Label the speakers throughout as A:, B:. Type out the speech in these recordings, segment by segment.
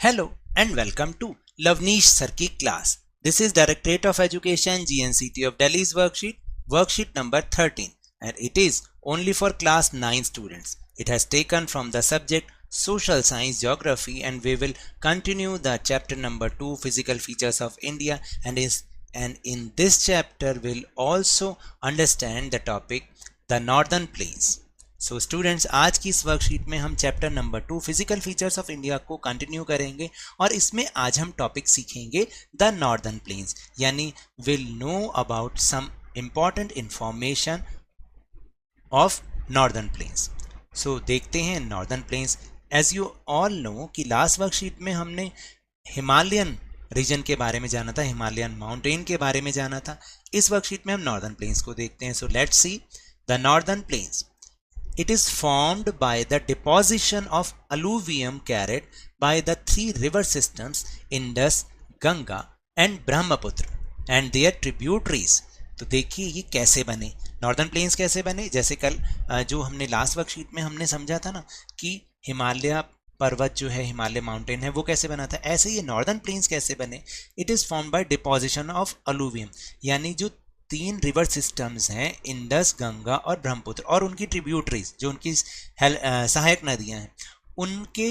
A: Hello and welcome to Lavneesh Sir की class. This is Directorate of Education GNCT of Delhi's worksheet number 13, and it is only for class 9 students. It has taken from the subject Social Science Geography, and we will continue the chapter number 2 Physical Features of India, and in this chapter we'll also understand the topic the Northern Plains. So students, आज की इस worksheet में हम chapter number 2 physical features of India को continue करेंगे और इसमें आज हम टॉपिक सीखेंगे द नॉर्दर्न प्लेन्स, यानी will know about some important information of northern plains. So देखते हैं northern plains. As you all know कि लास्ट वर्कशीट में हमने हिमालयन रीजन के बारे में जाना था, हिमालयन माउंटेन के बारे में जाना था. इस वर्कशीट में हम नॉर्दर्न प्लेन्स को देखते हैं. So let's see the northern planes. It is formed by the deposition of alluvium carried by the three river systems Indus, Ganga and Brahmaputra and their tributaries. तो देखिए ये कैसे बने, नॉर्दर्न प्लेन्स कैसे बने. जैसे कल जो हमने लास्ट वर्कशीट में हमने समझा था ना कि हिमालय पर्वत जो है, हिमालय माउंटेन है, वो कैसे बना था, ऐसे ये नॉर्दर्न प्लेन्स कैसे बने. It is formed by deposition of alluvium, यानी जो 3 रिवर सिस्टम्स हैं, इंडस, गंगा और ब्रह्मपुत्र, और उनकी ट्रिब्यूटरीज जो उनकी सहायक नदियां हैं, उनके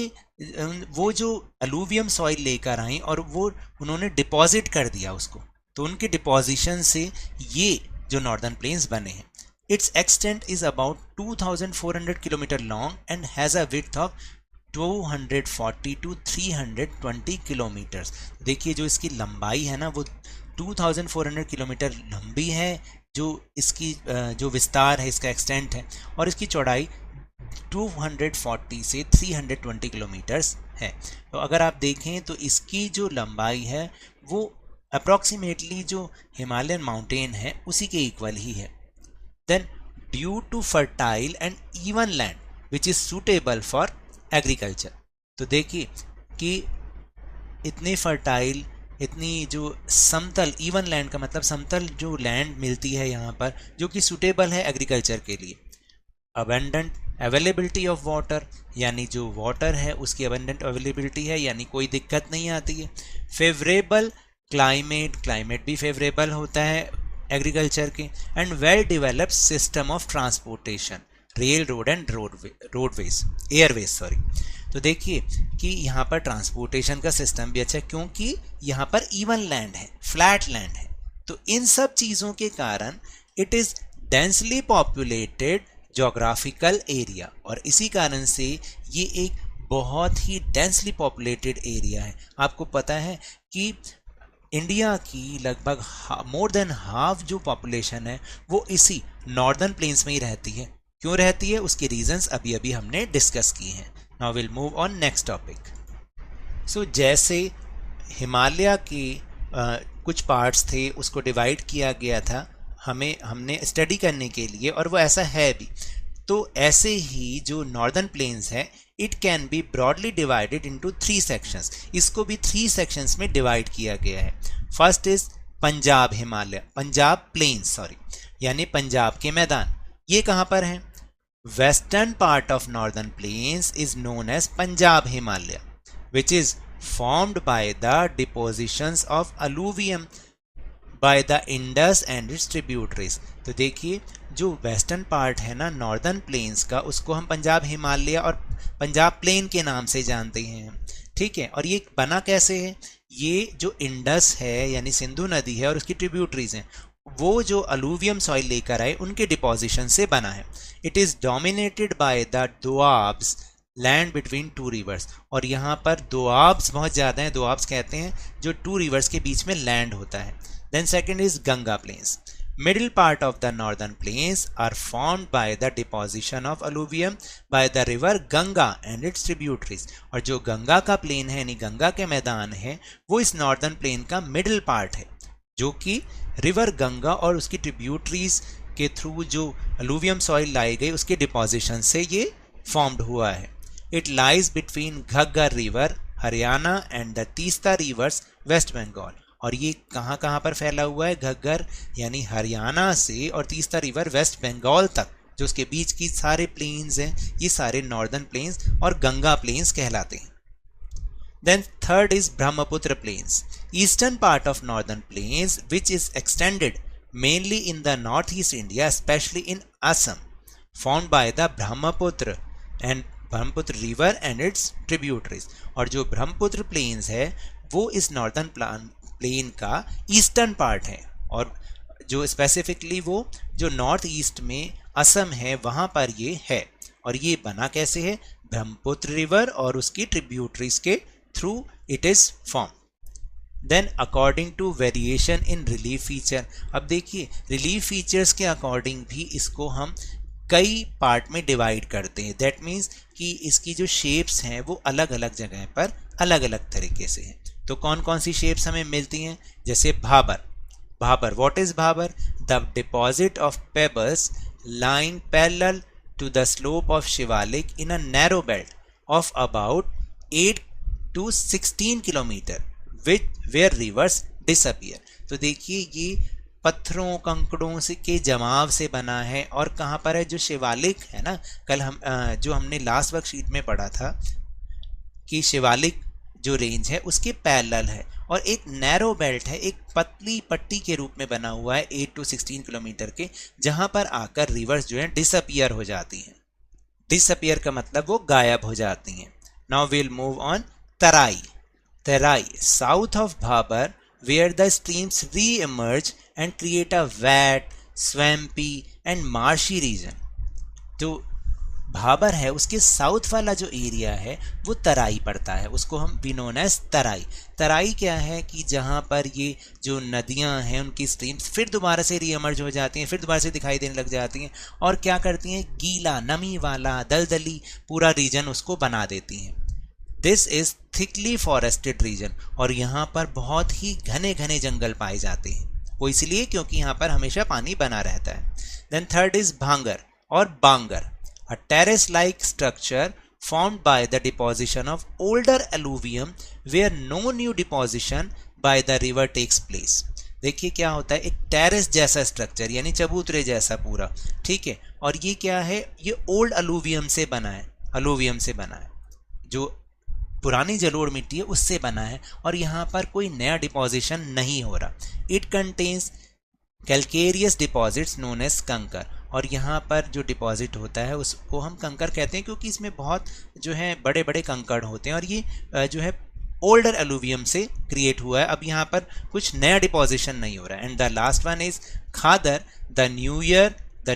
A: वो जो अलूवियम सॉइल लेकर आई और वो उन्होंने डिपॉजिट कर दिया उसको, तो उनके डिपॉजिशन से ये जो नॉर्दर्न प्लेन्स बने हैं. It's extent is about 2400 kilometre long and has a width of 240 to 320 kilometres. देखिए जो इसकी लंबाई है ना वो 2400 किलोमीटर लंबी है, जो इसकी जो विस्तार है, इसका एक्सटेंट है, और इसकी चौड़ाई 240 से 320 किलोमीटर्स है. तो अगर आप देखें तो इसकी जो लंबाई है वो अप्रॉक्सीमेटली जो हिमालयन माउंटेन है उसी के इक्वल ही है. Then due to fertile and even land which is suitable for agriculture. तो देखिए कि इतने फर्टाइल, इतनी जो समतल, इवन लैंड का मतलब समतल जो लैंड मिलती है यहाँ पर, जो कि सूटेबल है एग्रीकल्चर के लिए. अबेंडेंट अवेलेबिलिटी ऑफ वाटर, यानी जो वाटर है उसकी अबेंडेंट अवेलेबिलिटी है, यानी कोई दिक्कत नहीं आती है. फेवरेबल क्लाइमेट, क्लाइमेट भी फेवरेबल होता है एग्रीकल्चर के. And well developed system of transportation, rail road and roadways, Airways sorry. तो देखिए कि यहाँ पर ट्रांसपोर्टेशन का सिस्टम भी अच्छा है, क्योंकि यहाँ पर इवन लैंड है, फ्लैट लैंड है. तो इन सब चीज़ों के कारण it is densely populated geographical area, और इसी कारण से ये एक बहुत ही डेंसली पॉपुलेटेड एरिया है. आपको पता है कि इंडिया की लगभग मोर देन हाफ जो पॉपुलेशन है वो इसी नॉर्दर्न प्लेन्स में ही रहती है. क्यों रहती है, उसके रीजंस अभी अभी हमने डिस्कस किए हैं. Now will move on next topic. So जैसे हिमालय के कुछ पार्ट्स थे उसको डिवाइड किया गया था हमने स्टडी करने के लिए, और वो ऐसा है भी. तो ऐसे ही जो नॉर्दर्न प्लेन्स है, it can be broadly divided into 3 sections. इसको भी 3 सेक्शंस में डिवाइड किया गया है. First is Punjab Himalaya, Punjab plains sorry, यानी पंजाब के मैदान. ये कहाँ पर हैं? Western part of northern plains is known as Punjab Himalaya, which is formed by the depositions of alluvium by the Indus and its tributaries. तो देखिए जो वेस्टर्न पार्ट है ना नॉर्दर्न प्लेन्स का, उसको हम पंजाब हिमालय और पंजाब प्लेन के नाम से जानते हैं. ठीक है, और ये बना कैसे है? ये जो इंडस है यानी सिंधु नदी है और उसकी ट्रिब्यूटरीज हैं, वो जो अलूवियम सॉइल लेकर आए उनके डिपोजिशन से बना है. It is dominated by the doabs, land between 2 rivers, और यहाँ पर दोआब्स बहुत ज़्यादा हैं. दोआब्स कहते हैं जो 2 रिवर्स के बीच में लैंड होता है. Then second is Ganga plains. Middle part of the northern plains are formed by the deposition of alluvium by the river Ganga and its tributaries. और जो गंगा का प्लेन है यानी गंगा के मैदान है, वो इस नॉर्दर्न प्लेन का मिडिल पार्ट है, जो कि रिवर गंगा और उसकी ट्रिब्यूटरीज के थ्रू जो अलूवियम सॉइल लाई गई उसके डिपोजिशन से ये फॉर्म्ड हुआ है. It lies between Ghaggar river Haryana and the Teesta rivers West Bengal. और ये कहाँ कहाँ पर फैला हुआ है? घग्गर यानी हरियाणा से और तीस्ता रिवर वेस्ट बंगाल तक, जो उसके बीच की सारे प्लेन्स हैं, ये सारे नॉर्दर्न प्लेन्स और गंगा प्लेन्स कहलाते हैं. Then third is Brahmaputra Plains, eastern part of northern plains which is extended mainly in the northeast India, especially in Assam, formed by the Brahmaputra river and its tributaries. और जो Brahmaputra planes है वो इस northern plain का eastern part है, और जो specifically वो जो नॉर्थ ईस्ट में असम है वहाँ पर ये है। और ये बना कैसे है? ब्रह्मपुत्र रिवर और उसकी ट्रिब्यूटरीज के through it is form. Then according to variation in relief feature, अब देखिए रिलीफ फीचर्स के अकॉर्डिंग भी इसको हम कई पार्ट में डिवाइड करते हैं। दैट मीन्स कि इसकी जो शेप्स हैं वो अलग अलग जगह पर अलग अलग तरीके से हैं। तो कौन कौन सी शेप्स हमें मिलती हैं? जैसे Bhabar. Bhabar, what is Bhabar? The deposit of pebbles line parallel to the slope of Shivalik in a narrow belt of about 8 to 16 kilometer where rivers disappear। तो देखिए ये पत्थरों कंकड़ों से के जमाव से बना है, और कहाँ पर है? जो शिवालिक है ना, कल हम जो हमने लास्ट वर्कशीट में पढ़ा था कि शिवालिक जो रेंज है उसके पैरेलल है, और एक नैरो बेल्ट है, एक पतली पट्टी के रूप में बना हुआ है 8 to 16 किलोमीटर के, जहां पर आकर रिवर्स जो है डिसअपियर हो जाती हैं। डिसअपियर का मतलब वो गायब हो जाती हैं। Now will move on Terai. Terai, south of Bhabar where the streams re-emerge and create a wet, swampy and marshy region. जो भाबर है उसके साउथ वाला जो एरिया है वो तराई पड़ता है, उसको हम वी नोन एज तराई। तराई क्या है कि जहाँ पर ये जो नदियाँ हैं उनकी स्ट्रीम्स फिर दोबारा से रीएमर्ज हो जाती हैं, फिर दोबारा से दिखाई देने लग जाती हैं, और क्या करती हैं? गीला, नमी वाला, दलदली पूरा रीजन उसको बना देती हैं। This is thickly forested region, और यहाँ पर बहुत ही घने घने जंगल पाए जाते हैं, वो इसलिए क्योंकि यहाँ पर हमेशा पानी बना रहता है। देन थर्ड इज भांगर और बांगर, a terrace-like structure formed by the deposition of older alluvium where no new deposition by the river takes place। देखिए क्या होता है, एक टेरेस जैसा स्ट्रक्चर यानी चबूतरे जैसा पूरा, ठीक है, और ये क्या है? ये ओल्ड अलूवियम से बना है, अलूवियम से बना है, जो पुरानी जलोढ़ मिट्टी है उससे बना है, और यहाँ पर कोई नया डिपोजिशन नहीं हो रहा। It contains calcareous deposits known as kankar, और यहाँ पर जो डिपॉजिट होता है उसको हम कंकर कहते हैं क्योंकि इसमें बहुत जो है बड़े बड़े कंकड़ होते हैं, और ये जो है ओल्डर अलूवियम से क्रिएट हुआ है। अब यहाँ पर कुछ नया डिपोजिशन नहीं हो रहा है। And the last one is khadar, the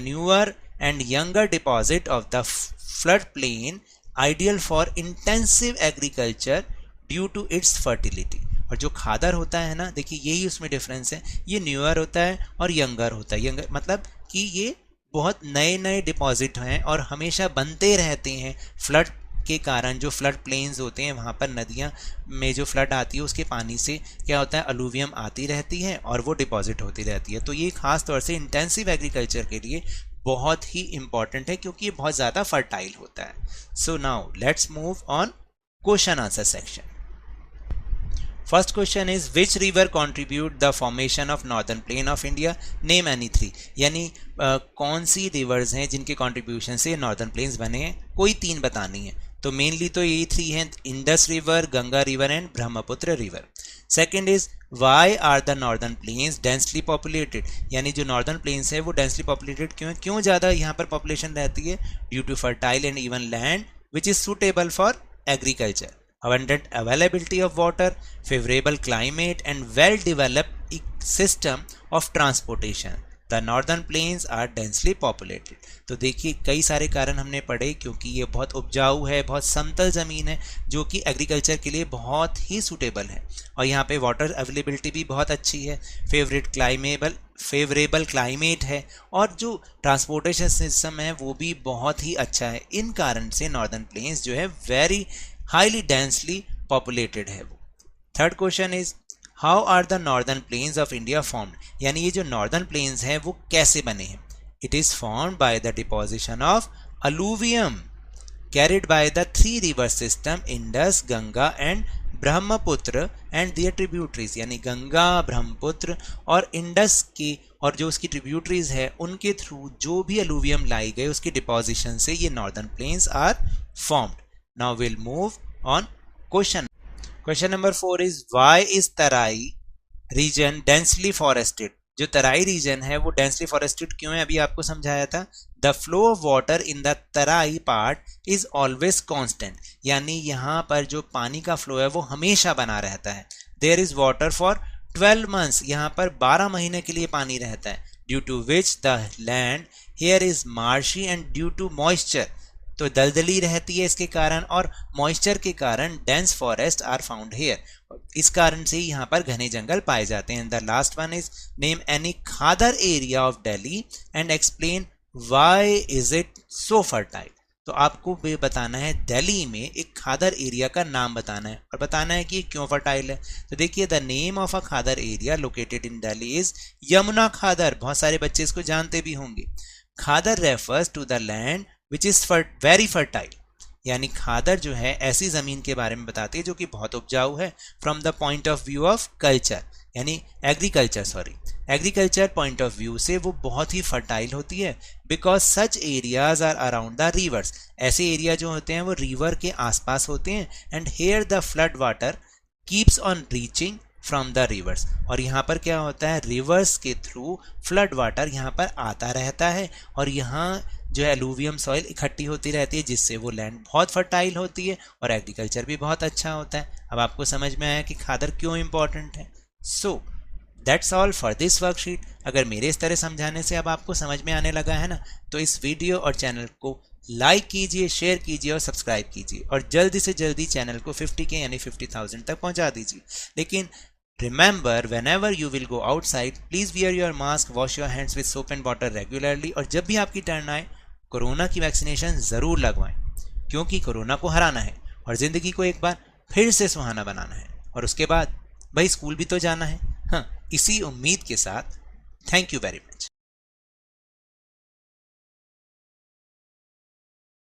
A: newer and younger deposit of the flood plain, ideal for intensive agriculture due to its fertility. और जो खादर होता है ना, देखिए यही उसमें डिफरेंस है, ये न्यूअर होता है और यंगर होता है। यंगर मतलब कि ये बहुत नए नए डिपॉजिट हैं और हमेशा बनते रहते हैं फ्लड के कारण। जो फ्लड प्लेन्स होते हैं वहाँ पर नदियाँ में जो फ्लड आती है उसके पानी से क्या होता है, अलूवियम आती रहती है और वो डिपॉजिट होती रहती है। तो ये खास तौर से इंटेंसिव एग्रीकल्चर के लिए बहुत ही इंपॉर्टेंट है क्योंकि ये बहुत ज़्यादा फर्टाइल होता है। So now let's move on question answer section. First question is which river contribute the formation of northern plain of India? Name any three। यानी कौन सी रिवर्स हैं जिनके कंट्रीब्यूशन से नॉर्दर्न प्लेन्स बने हैं, कोई तीन बतानी है। तो मेनली तो यही थ्री हैं, Indus river, Ganga river and Brahmaputra river. Second is why are the northern plains densely populated, यानी जो नॉर्दर्न प्लेन्स है वो डेंसली पॉपुलेटेड क्यों है, क्यों ज़्यादा यहाँ पर पॉपुलेशन रहती है? Due to fertile and even land which is suitable for agriculture, abundant availability of water, favorable climate and well-developed system of transportation. The northern plains are densely populated। तो देखिए कई सारे कारण हमने पढ़े, क्योंकि ये बहुत उपजाऊ है, बहुत समतल ज़मीन है जो कि एग्रीकल्चर के लिए बहुत ही सूटेबल है, और यहाँ पे वाटर अवेलेबिलिटी भी बहुत अच्छी है, फेवरेबल क्लाइमेट है, और जो ट्रांसपोर्टेशन सिस्टम है वो भी बहुत ही अच्छा है। इन कारण से नॉर्दर्न प्लेन्स जो है वेरी हाईली डेंसली पॉपुलेटेड है वो। Third question is how are the northern plains of India formed, यानी ये जो नॉर्दर्न प्लेन्स हैं वो कैसे बने हैं? It is formed by the deposition of alluvium carried by the three river system Indus, Ganga and Brahmaputra and their tributaries, यानी गंगा, ब्रह्मपुत्र और इंडस की और जो उसकी ट्रिब्यूटरीज है उनके थ्रू जो भी अलूवियम लाई गए उसके डिपोजिशन से ये northern plains are formed. Now we'll move on question। Question number 4 is why is Terai region densely forested. जो तराई रीजन है वो डेंसली फॉरेस्टेड क्यों है, अभी आपको समझाया था। The flow of water in the Terai part is always constant, यानी यहाँ पर जो पानी का फ्लो है वो हमेशा बना रहता है। There is water for 12 months, यहाँ पर 12 महीने के लिए पानी रहता है। Due to which the land here is marshy and due to moisture, तो दलदली रहती है इसके कारण, और मॉइस्चर के कारण dense forest are found here, इस कारण से यहाँ पर घने जंगल पाए जाते हैं। The last one is name any khadar area of Delhi and explain why is it so fertile. तो आपको भी बताना है दिल्ली में एक खादर एरिया का नाम बताना है और बताना है कि क्यों फर्टाइल है। तो देखिए the name of a khadar area located in Delhi is Yamuna Khadar. बहुत सारे बच्चे इसको जानते भी होंगे। Khadar refers to the land which is very fertile, यानी खादर जो है ऐसी ज़मीन के बारे में बताती है जो कि बहुत उपजाऊ है। From the point of view of culture, यानी एग्रीकल्चर पॉइंट ऑफ व्यू से वो बहुत ही फर्टाइल होती है। Because such areas are around the rivers, ऐसे एरिया जो होते हैं वो रिवर के आसपास होते हैं। And here the flood water keeps on reaching from the rivers, और यहाँ पर क्या होता है, रिवर्स के थ्रू फ्लड वाटर यहाँ पर आता रहता है और यहाँ जो है एलुवियम सॉइल इकट्ठी होती रहती है, जिससे वो लैंड बहुत फर्टाइल होती है और एग्रीकल्चर भी बहुत अच्छा होता है। अब आपको समझ में आया कि खादर क्यों इंपॉर्टेंट है। So that's all for this worksheet. अगर मेरे इस तरह समझाने से अब आपको समझ में आने लगा है ना, तो इस वीडियो और चैनल को लाइक कीजिए, शेयर कीजिए और सब्सक्राइब कीजिए, और जल्दी से जल्दी चैनल को 50K यानी 50,000 तक पहुंचा दीजिए। लेकिन remember, whenever you will go outside, please wear your mask, wash your hands with soap and water regularly, और जब भी आपकी टर्न आए कोरोना की वैक्सीनेशन ज़रूर लगवाएं, क्योंकि कोरोना को हराना है और ज़िंदगी को एक बार फिर से सुहाना बनाना है। और उसके बाद भाई स्कूल भी तो जाना है। हाँ, इसी उम्मीद के साथ थैंक यू वेरी मच।